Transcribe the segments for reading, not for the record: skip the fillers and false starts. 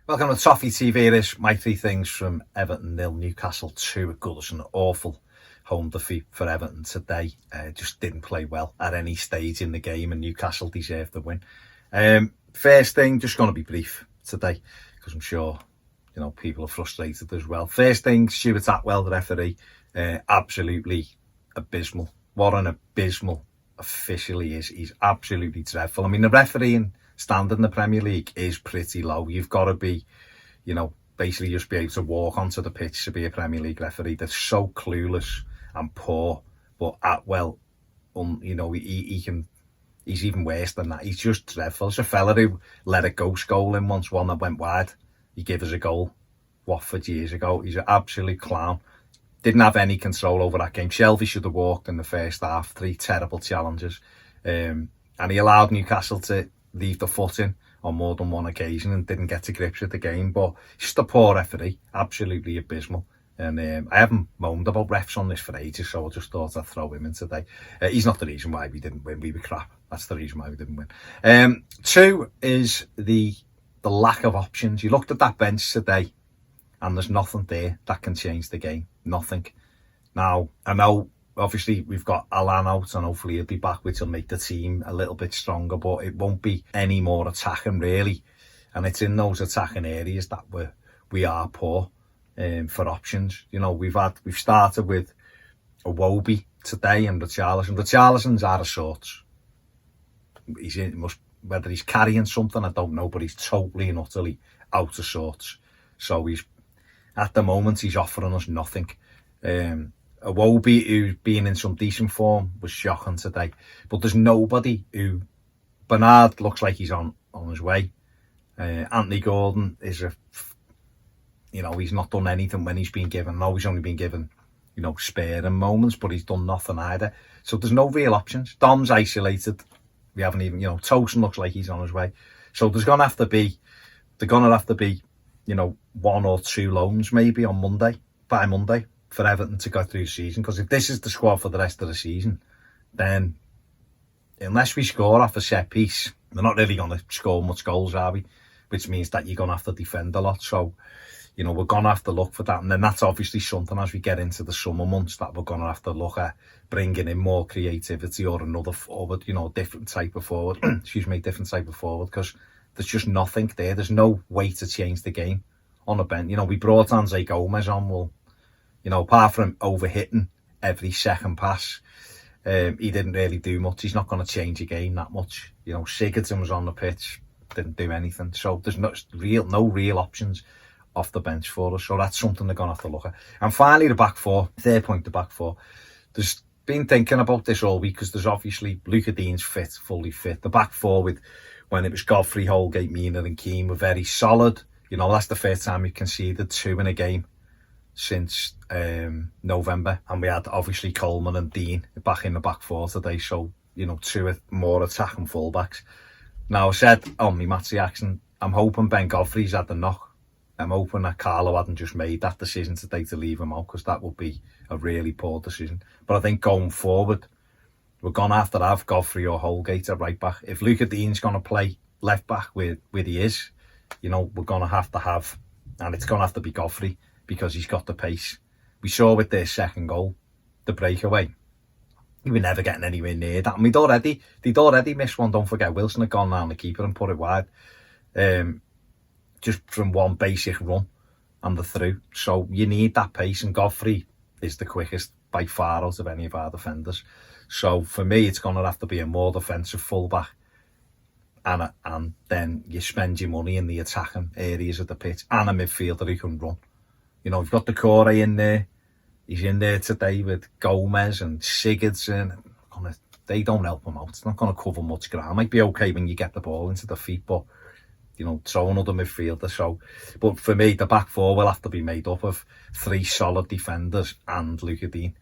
Welcome to Toffee TV. This my three things from Everton 0, Newcastle 2 at Goodison. An awful home defeat for Everton today. Just didn't play well at any stage in the game, and Newcastle deserved the win. First thing, just going to be brief today because I'm sure people are frustrated as well. First thing, Stuart Atwell, the referee, absolutely abysmal. What an abysmal official he is. He's absolutely dreadful. I mean, the refereeing standard in the Premier League is pretty low. You've got to be, basically just be able to walk onto the pitch to be a Premier League referee. They're so clueless and poor. But Atwell, he's even worse than that. He's just dreadful. It's a fella who let a ghost goal in once, one that went wide. He gave us a goal, Watford years ago. He's an absolute clown. Didn't have any control over that game. Shelby should have walked in the first half. 3 terrible challenges. And he allowed Newcastle to leave the foot in on more than one occasion and didn't get to grips with the game. But he's just a poor referee, absolutely abysmal. And I haven't moaned about refs on this for ages, so I just thought I'd throw him in today. He's not the reason why we didn't win. We were crap. That's the reason why we didn't win. 2 is the lack of options. You looked at that bench today and there's nothing there that can change the game. Nothing. Now, I know obviously we've got Alan out and hopefully he'll be back, which will make the team a little bit stronger, but it won't be any more attacking really. And it's in those attacking areas that we are poor for options. We've started with Iwobi today and Richarlison. Richarlison's out of sorts. Whether he's carrying something, I don't know, but he's totally and utterly out of sorts. So at the moment he's offering us nothing. Iwobi, who's been in some decent form, was shocking today. But there's nobody who... Bernard looks like he's on his way. Anthony Gordon is he's not done anything when he's been given. No, he's only been given, sparing moments, but he's done nothing either. So there's no real options. Dom's isolated. We haven't even, Tosin looks like he's on his way. So they're going to have to be, 1 or 2 loans maybe by Monday, for Everton to go through the season. Because if this is the squad for the rest of the season, then unless we score off a set piece, we're not really going to score much goals, are we? Which means that you're going to have to defend a lot. So, we're going to have to look for that. And then that's obviously something as we get into the summer months that we're going to have to look at bringing in more creativity or another forward, different type of forward. Different type of forward, because there's just nothing there. There's no way to change the game on the bench. We brought Anze Gomez on, apart from overhitting every second pass, he didn't really do much. He's not going to change the game that much. Sigurdsson was on the pitch, didn't do anything. So there's no real options off the bench for us. So that's something they're going to have to look at. And finally, the back four. Third point, the back four. There's been thinking about this all week because there's obviously Luca Dean's fully fit. The back four when it was Godfrey, Holgate, Mina and Keane were very solid. That's the first time we conceded 2 in a game since November, and we had obviously Coleman and Dean back in the back four today, so 2 more attacking fullbacks. Now I said on my match reaction, I'm hoping Ben Godfrey's had the knock. I'm hoping that Carlo hadn't just made that decision today to leave him out, because that would be a really poor decision. But I think going forward, we're going to have Godfrey or Holgate at right back. If Luca Dean's going to play left back where he is, we're going to have, and it's going to have to be Godfrey, because he's got the pace. We saw with their second goal, the breakaway, we were never getting anywhere near that. And they'd already missed one. Don't forget, Wilson had gone round the keeper and put it wide. Just from one basic run and the through. So you need that pace, and Godfrey is the quickest by far out of any of our defenders. So for me, it's going to have to be a more defensive fullback. And then you spend your money in the attacking areas of the pitch, and a midfielder who can run. You've got the Core in there. He's in there today with Gomez and Sigurdsson. They don't help him out. It's not going to cover much ground. It might be okay when you get the ball into the feet, but throw another midfielder. So, but for me, the back four will have to be made up of 3 solid defenders and Luca Dean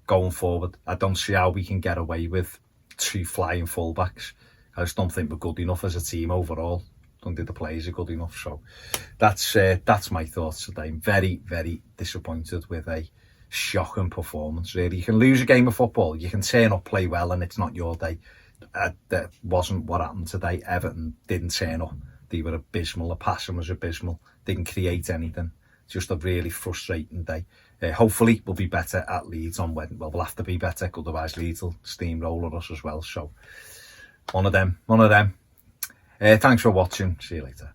going forward. I don't see how we can get away with 2 flying fullbacks. I just don't think we're good enough as a team overall. Don't think the players are good enough. So that's my thoughts today. I'm very, very disappointed with a shocking performance, really. You can lose a game of football, you can turn up, play well, and it's not your day. That wasn't what happened today. Everton didn't turn up They were abysmal. The passing was abysmal. Didn't create anything. Just a really frustrating day. Hopefully we'll be better at Leeds on Wednesday. Well, we'll have to be better, otherwise Leeds will steamroller us as well. So one of them. Thanks for watching. See you later.